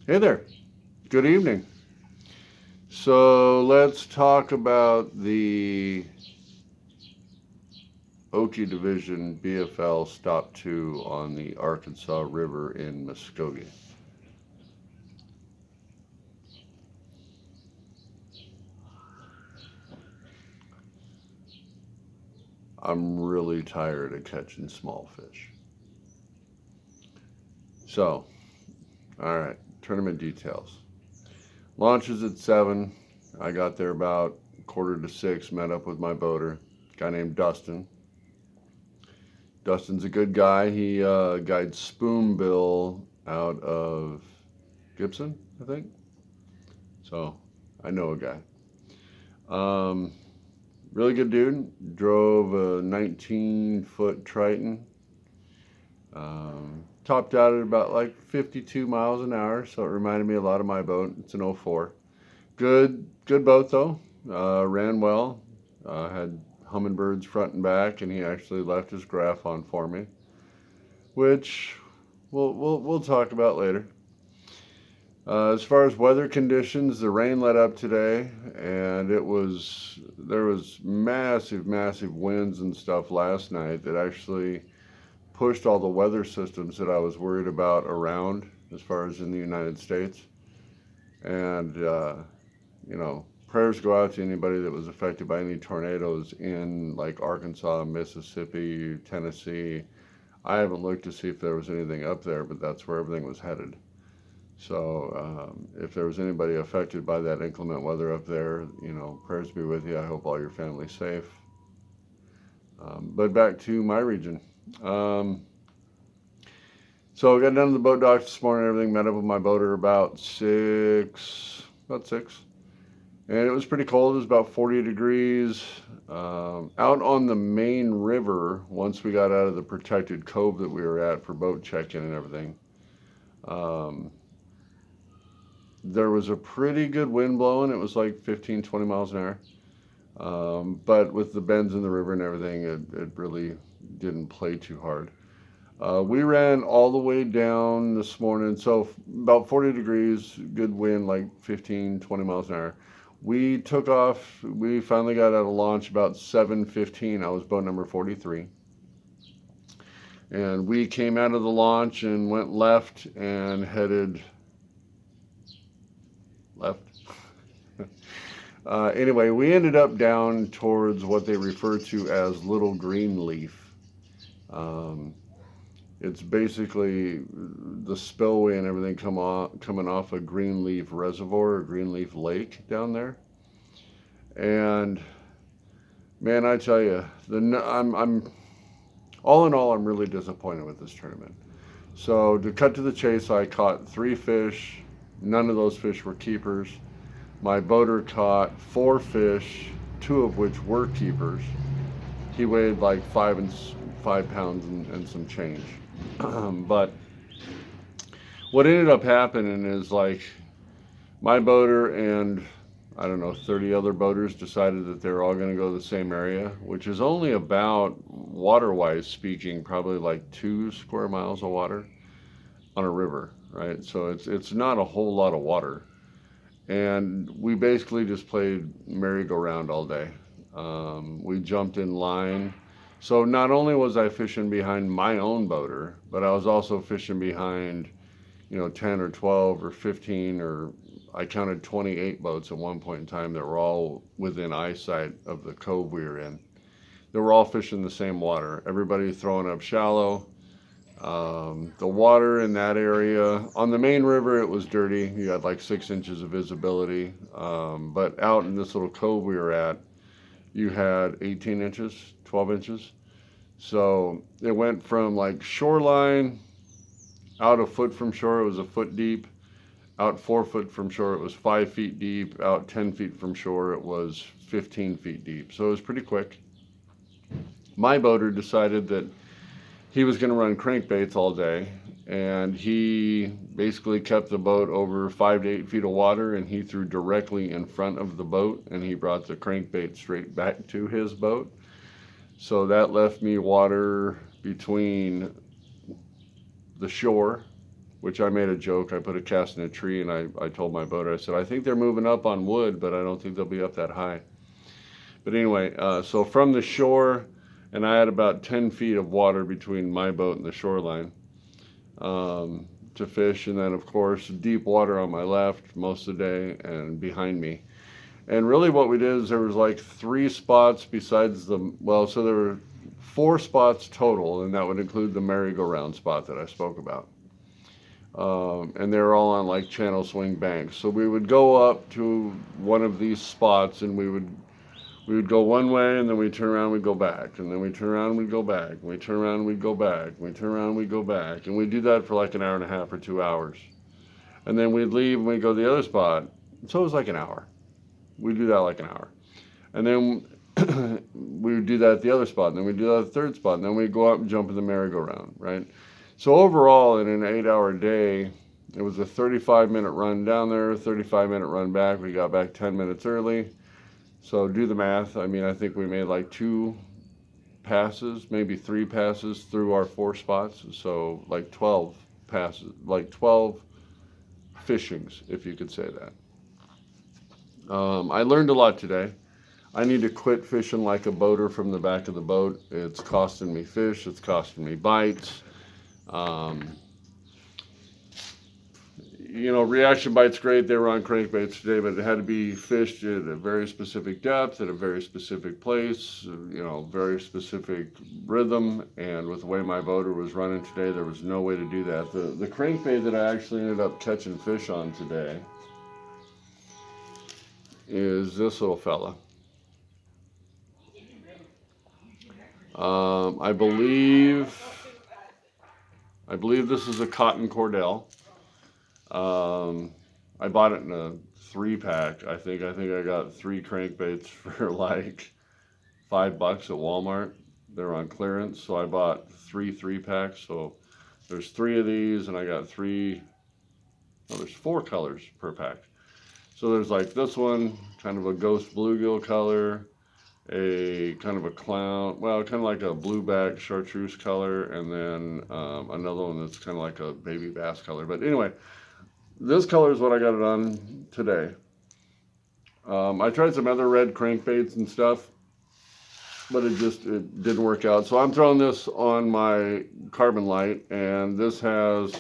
Hey there. Good evening. So let's talk about the Okie Division BFL Stop 2 on the Arkansas River in Muskogee. I'm really tired of catching small fish. So, all right, tournament details. Launch is at 7. I got there about quarter to 6, met up with my boater, a guy named Dustin. Dustin's a good guy. He guides spoonbill out of Gibson, I think. So I know a guy. Um, really good dude. Drove a 19-foot Triton. Topped out at about like 52 miles an hour, so it reminded me a lot of my boat. It's an '04. Good boat though. Ran well. Had hummingbirds front and back, and he actually left his graph on for me, which we'll talk about later. As far as weather conditions, the rain let up today, and there was massive winds and stuff last night that actually pushed all the weather systems that I was worried about around, as far as in the United States. And prayers go out to anybody that was affected by any tornadoes in like Arkansas, Mississippi, Tennessee. I haven't looked to see if there was anything up there, but that's where everything was headed. So if there was anybody affected by that inclement weather up there, prayers be with you. I hope all your family's safe. But back to my region. Um, so I got down to the boat docks this morning. Everything met up with my boater about six, and it was pretty cold. It was about 40 degrees. Out on the main river, once we got out of the protected cove that we were at for boat check-in and everything. Um, there was a pretty good wind blowing. It was like 15, 20 miles an hour. But with the bends in the river and everything, it really didn't play too hard. We ran all the way down this morning, so about 40 degrees, good wind, like 15, 20 miles an hour. We took off. We finally got out of launch about 7:15. I was boat number 43. And we came out of the launch and went left and headed left. Anyway, we ended up down towards what they refer to as Little Green Leaf. Um, it's basically the spillway and everything coming off a Greenleaf Reservoir or Greenleaf Lake down there. And man, I tell you, I'm all in all, I'm really disappointed with this tournament. So to cut to the chase, I caught 3 fish. None of those fish were keepers. My boater caught 4 fish, 2 of which were keepers. He weighed like 5 pounds and some change. But what ended up happening is like my boater and I don't know 30 other boaters decided that they're all going to go to the same area, which is only about water-wise speaking, probably like 2 square miles of water on a river, right? So it's not a whole lot of water, and we basically just played merry-go-round all day. We jumped in line. So not only was I fishing behind my own boater, but I was also fishing behind, 10 or 12 or 15 or I counted 28 boats at one point in time that were all within eyesight of the cove we were in. They were all fishing the same water. Everybody throwing up shallow. The water in that area, on the main river, it was dirty. You had like 6 inches of visibility. But out in this little cove we were at, you had 18 inches, 12 inches. So it went from like shoreline, out a foot from shore, it was a foot deep. Out 4 foot from shore, it was 5 feet deep. Out 10 feet from shore, it was 15 feet deep. So it was pretty quick. My boater decided that he was going to run crankbaits all day, and he basically kept the boat over 5 to 8 feet of water, and he threw directly in front of the boat, and he brought the crankbait straight back to his boat. So that left me water between the shore which I made a joke. I put a cast in a tree, and I told my boater, I said, I think they're moving up on wood, but I don't think they'll be up that high. But anyway, so from the shore, and I had about 10 feet of water between my boat and the shoreline to fish. And then, of course, deep water on my left most of the day and behind me. And really what we did is there was like 3 spots besides so there were 4 spots total, and that would include the merry-go-round spot that I spoke about. And they were all on like channel swing banks. So we would go up to one of these spots, and we would go one way, and then we'd turn around, we'd go back, and then we'd turn around, we'd go back, and we'd turn around, we'd go back, and we'd turn around, we'd go back, and we'd do that for like an hour and a half or 2 hours. And then we'd leave and we'd go to the other spot. So it was like an hour. We'd do that like an hour. And then we would do that at the other spot, and then we'd do that at the third spot, and then we'd go up and jump in the merry-go-round, right? So overall, in an 8-hour day, it was a 35-minute run down there, 35-minute run back. We got back 10 minutes early. So do the math. I mean, I think we made like 2 passes, maybe 3 passes through our 4 spots. So like 12 passes, like 12 fishings, if you could say that. I learned a lot today. I need to quit fishing like a boater from the back of the boat. It's costing me fish. It's costing me bites. Reaction bite's great. They were on crankbaits today, but it had to be fished at a very specific depth, at a very specific place, very specific rhythm. And with the way my boater was running today, there was no way to do that. The crankbait that I actually ended up catching fish on today is this little fella. I believe this is a cotton cordell. I bought it in a 3-pack. I think I got 3 crankbaits for like $5 at Walmart. They're on clearance, so I bought 3 packs. So there's 3 of these, and I got 3. No, there's 4 colors per pack. So there's like this one, kind of a ghost bluegill color, a kind of a clown, kind of like a blueback chartreuse color, and then another one that's kind of like a baby bass color. But anyway, this color is what I got it on today. I tried some other red crankbaits and stuff, but it didn't work out. So I'm throwing this on my carbon light, and this has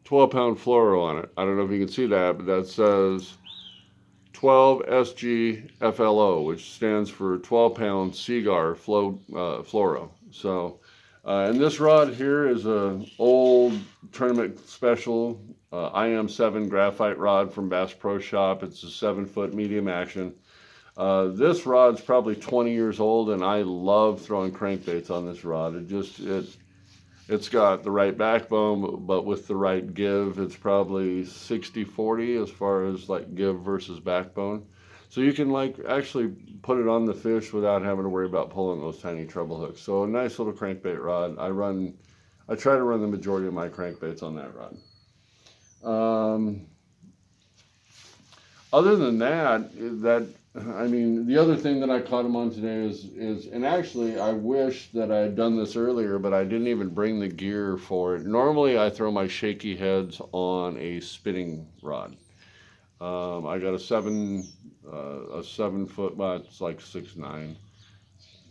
12-pound fluoro on it. I don't know if you can see that, but that says 12 SG-FLO, which stands for 12-pound Seagar fluoro. So, and this rod here is an old tournament special IM7 graphite rod from Bass Pro Shop. It's a 7-foot medium action. This rod's probably 20 years old, and I love throwing crankbaits on this rod. It's got the right backbone, but with the right give. It's probably 60-40 as far as like give versus backbone. So you can like actually put it on the fish without having to worry about pulling those tiny treble hooks. So a nice little crankbait rod. I try to run the majority of my crankbaits on that rod. Other than that, the other thing that I caught him on today is, and actually I wish that I had done this earlier, but I didn't even bring the gear for it. Normally I throw my shaky heads on a spinning rod. I got a 7-foot, it's like 6'9",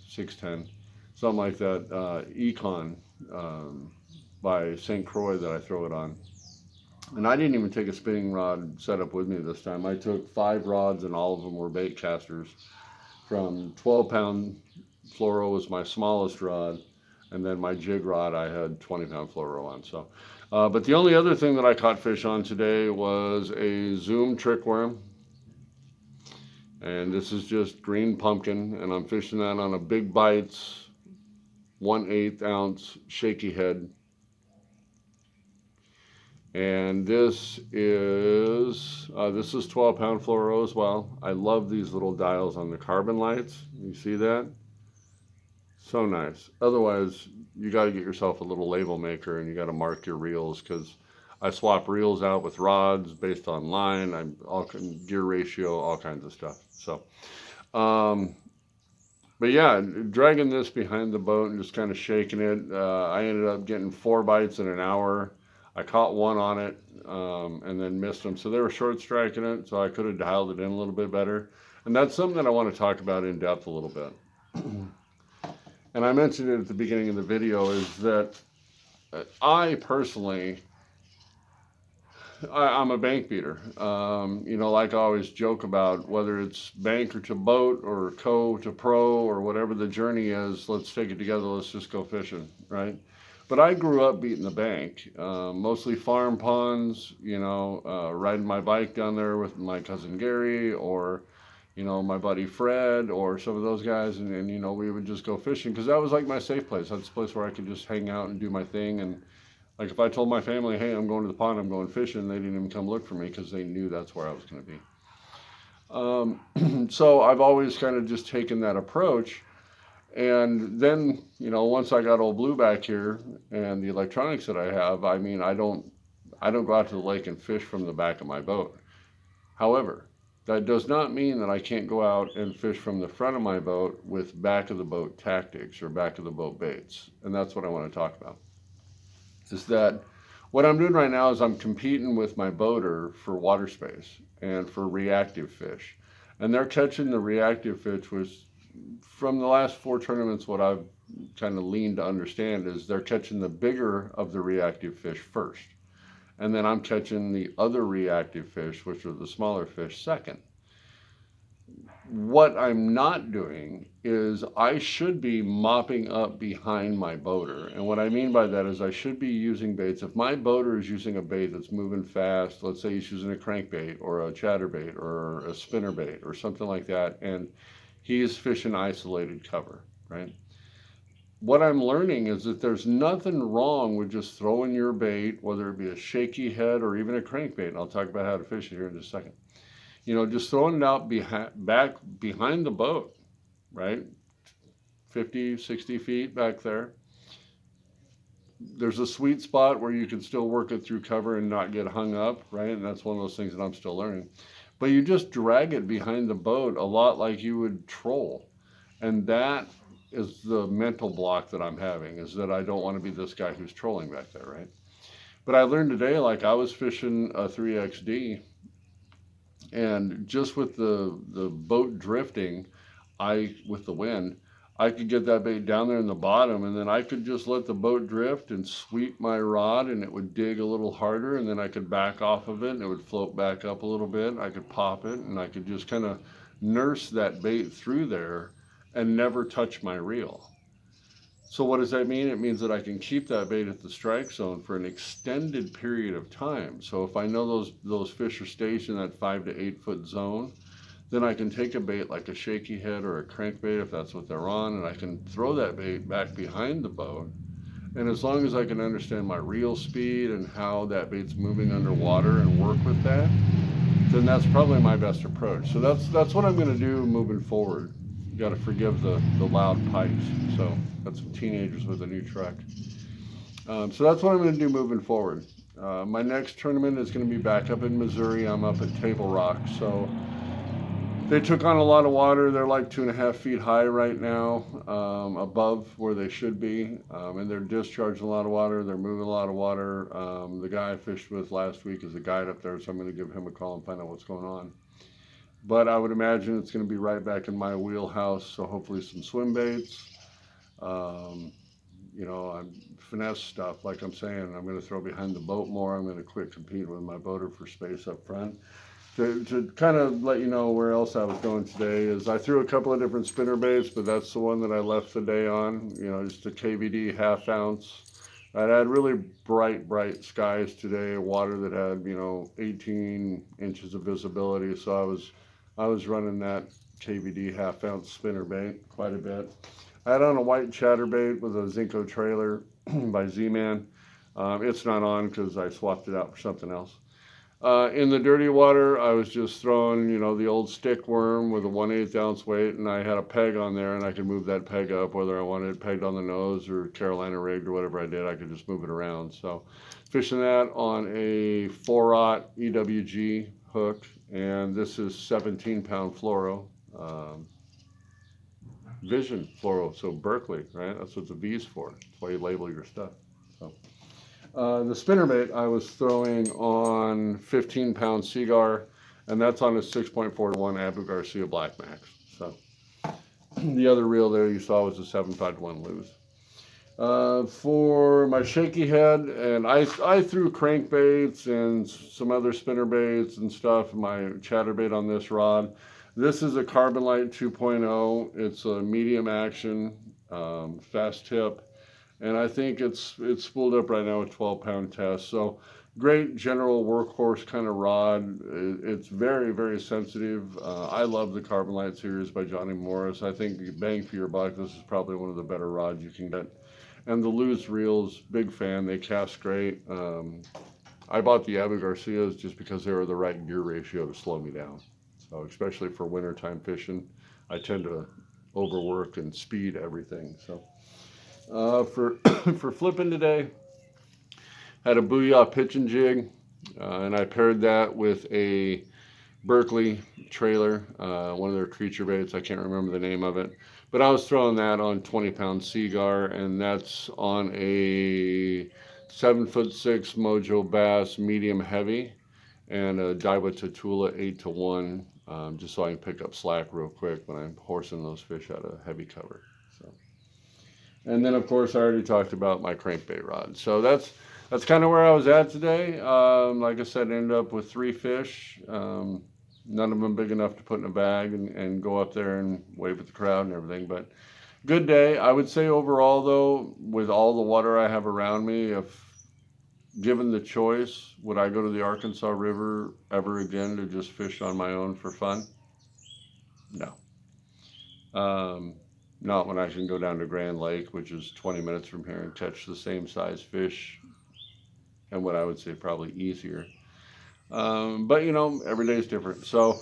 6'10", something like that, Econ by St. Croix that I throw it on. And I didn't even take a spinning rod setup with me this time. I took 5 rods, and all of them were bait casters. From 12-pound fluoro was my smallest rod, and then my jig rod I had 20-pound fluoro on. So, but the only other thing that I caught fish on today was a Zoom trick worm. And this is just green pumpkin, and I'm fishing that on a Big Bites 1/8 ounce shaky head. And this is 12-pound fluoro as well. I love these little dials on the carbon lights. You see that? So nice. Otherwise, you got to get yourself a little label maker, and you got to mark your reels, because I swap reels out with rods based on line, gear ratio, all kinds of stuff. So, But yeah, dragging this behind the boat and just kind of shaking it. I ended up getting 4 bites in an hour. I caught one on it, and then missed them. So they were short striking it, so I could have dialed it in a little bit better. And that's something that I want to talk about in depth a little bit. And I mentioned it at the beginning of the video, is that I personally, I'm a bank beater. Like I always joke about, whether it's banker to boat or co to pro or whatever the journey is, let's take it together, let's just go fishing, right? But I grew up beating the bank, mostly farm ponds, riding my bike down there with my cousin Gary, or, my buddy Fred, or some of those guys. And we would just go fishing because that was like my safe place. That's a place where I could just hang out and do my thing. And like if I told my family, hey, I'm going to the pond, I'm going fishing, they didn't even come look for me because they knew that's where I was going to be. So I've always kind of just taken that approach. And then, once I got old Blue back here and the electronics that I have, I mean, I don't go out to the lake and fish from the back of my boat. However, that does not mean that I can't go out and fish from the front of my boat with back of the boat tactics or back of the boat baits. And that's what I want to talk about. Is that what I'm doing right now is I'm competing with my boater for water space and for reactive fish. And they're catching the reactive fish, which from the last 4 tournaments, what I've kind of leaned to understand is they're catching the bigger of the reactive fish first. And then I'm catching the other reactive fish, which are the smaller fish, second. What I'm not doing is I should be mopping up behind my boater. And what I mean by that is I should be using baits. If my boater is using a bait that's moving fast, let's say he's using a crankbait or a chatterbait or a spinnerbait or something like that, and he is fishing isolated cover, right? What I'm learning is that there's nothing wrong with just throwing your bait, whether it be a shaky head or even a crankbait. And I'll talk about how to fish it here in just a second. Just throwing it out back behind the boat, right? 50, 60 feet back there. There's a sweet spot where you can still work it through cover and not get hung up, right? And that's one of those things that I'm still learning. But you just drag it behind the boat a lot like you would troll. And that is the mental block that I'm having, is that I don't want to be this guy who's trolling back there, right? But I learned today, like I was fishing a 3XD, and just with the boat drifting, with the wind, I could get that bait down there in the bottom, and then I could just let the boat drift and sweep my rod, and it would dig a little harder, and then I could back off of it, and it would float back up a little bit. I could pop it, and I could just kind of nurse that bait through there and never touch my reel. So what does that mean? It means that I can keep that bait at the strike zone for an extended period of time. So if I know those fish are stationed in that 5 to 8 foot zone, then I can take a bait like a shaky head or a crankbait if that's what they're on, and I can throw that bait back behind the boat. And as long as I can understand my reel speed and how that bait's moving underwater and work with that, then that's probably my best approach. So that's what I'm going to do moving forward. You got to forgive the loud pipes. So that's some teenagers with a new truck. So that's what I'm going to do moving forward. My next tournament is going to be back up in Missouri. I'm up at Table Rock. So they took on a lot of water. They're like 2.5 feet high right now, above where they should be. And they're discharging a lot of water. They're moving a lot of water. The guy I fished with last week is a guide up there, so I'm going to give him a call and find out what's going on. But I would imagine it's going to be right back in my wheelhouse, so hopefully some swim baits. I'm finesse stuff, like I'm saying. I'm going to throw behind the boat more. I'm going to quit competing with my boater for space up front. To kind of let you know where else I was going today is I threw a couple of different spinner baits, but that's the one that I left the day on. Just a KVD 1/2 ounce. I had really bright skies today, water that had 18 inches of visibility, so I was running that KVD 1/2 ounce spinner bait quite a bit. I had on a white chatterbait with a Zinco trailer by Z-Man. It's not on because I swapped it out for something else. In the dirty water, I was just throwing, the old stick worm with a 1/8 ounce weight, and I had a peg on there, and I could move that peg up, whether I wanted it pegged on the nose or Carolina rigged or whatever I did, I could just move it around. So fishing that on a 4/0 EWG hook, and this is 17-pound fluoro. vision fluoro. So Berkeley, right? That's what the V's for. That's why you label your stuff. So the spinnerbait I was throwing on 15-pound Seagar, and that's on a 6.4 to 1 Abu Garcia Black Max. So the other reel there you saw was a 7.5 to 1 Lose. For my shaky head, and I threw crankbaits and some other spinnerbaits and stuff, my chatterbait on this rod. This is a Carbon Light 2.0. It's a medium action, fast tip, and I think it's spooled up right now with 12-pound test. So great general workhorse kind of rod. It's very, very sensitive. I love the Carbon Light series by Johnny Morris. I think bang for your buck, this is probably one of the better rods you can get. And the loose reels, big fan. They cast great. I bought the Abu Garcias just because they were the right gear ratio to slow me down. So especially for wintertime fishing, I tend to overwork and speed everything. So for for flipping today, had a Booyah pitch and jig, and I paired that with a Berkeley trailer, one of their creature baits. I can't remember the name of it, but I was throwing that on 20-pound Seagar, and that's on a 7'6" Mojo Bass medium heavy, and a Daiwa Tatula 8 to 1, just so I can pick up slack real quick when I'm horsing those fish out of heavy cover. So, and then of course I already talked about my crankbait rod. So that's kind of where I was at today. Like I said, ended up with 3 fish. None of them big enough to put in a bag and go up there and wave at the crowd and everything. But good day. I would say overall, though, with all the water I have around me, if given the choice, would I go to the Arkansas River ever again to just fish on my own for fun? No. Not when I can go down to Grand Lake, which is 20 minutes from here, and catch the same size fish, and what I would say probably easier. But you know, every day is different. So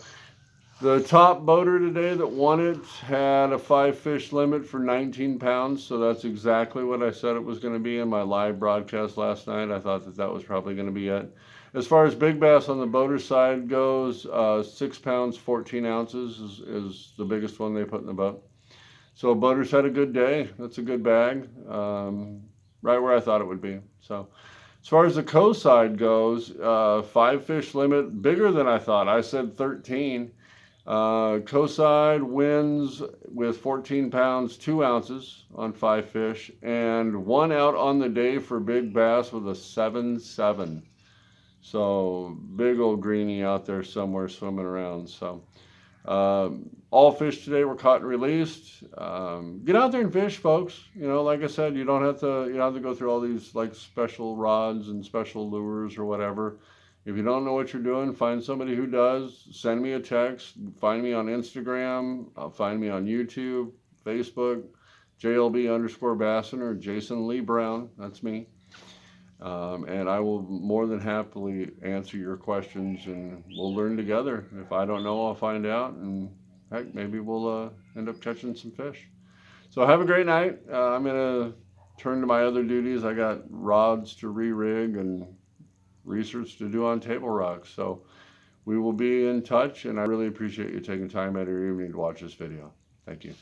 the top boater today that won it had a 5-fish limit for 19 pounds. So that's exactly what I said it was going to be in my live broadcast last night. I thought that was probably going to be it. As far as big bass on the boater side goes, 6 pounds, 14 ounces is the biggest one they put in the boat. So boaters had a good day. That's a good bag. Right where I thought it would be. So as far as the coast side goes, 5-fish limit, bigger than I thought. I said 13. Coast side wins with 14 pounds, 2 ounces on 5 fish, and 1 out on the day for big bass with a 7.7. So big old greenie out there somewhere swimming around. So all fish today were caught and released. Get out there and fish, folks. You know, like I said, you don't have to go through all these like special rods and special lures or whatever. If you don't know what you're doing, find somebody who does. Send me a text. Find me on Instagram. Find me on YouTube, Facebook, JLB_Bassin or Jason Lee Brown. That's me. And I will more than happily answer your questions, and we'll learn together. If I don't know, I'll find out, and heck, maybe we'll end up catching some fish. So have a great night. I'm going to turn to my other duties. I got rods to re-rig and research to do on table rocks. So we will be in touch, and I really appreciate you taking time out of your evening to watch this video. Thank you.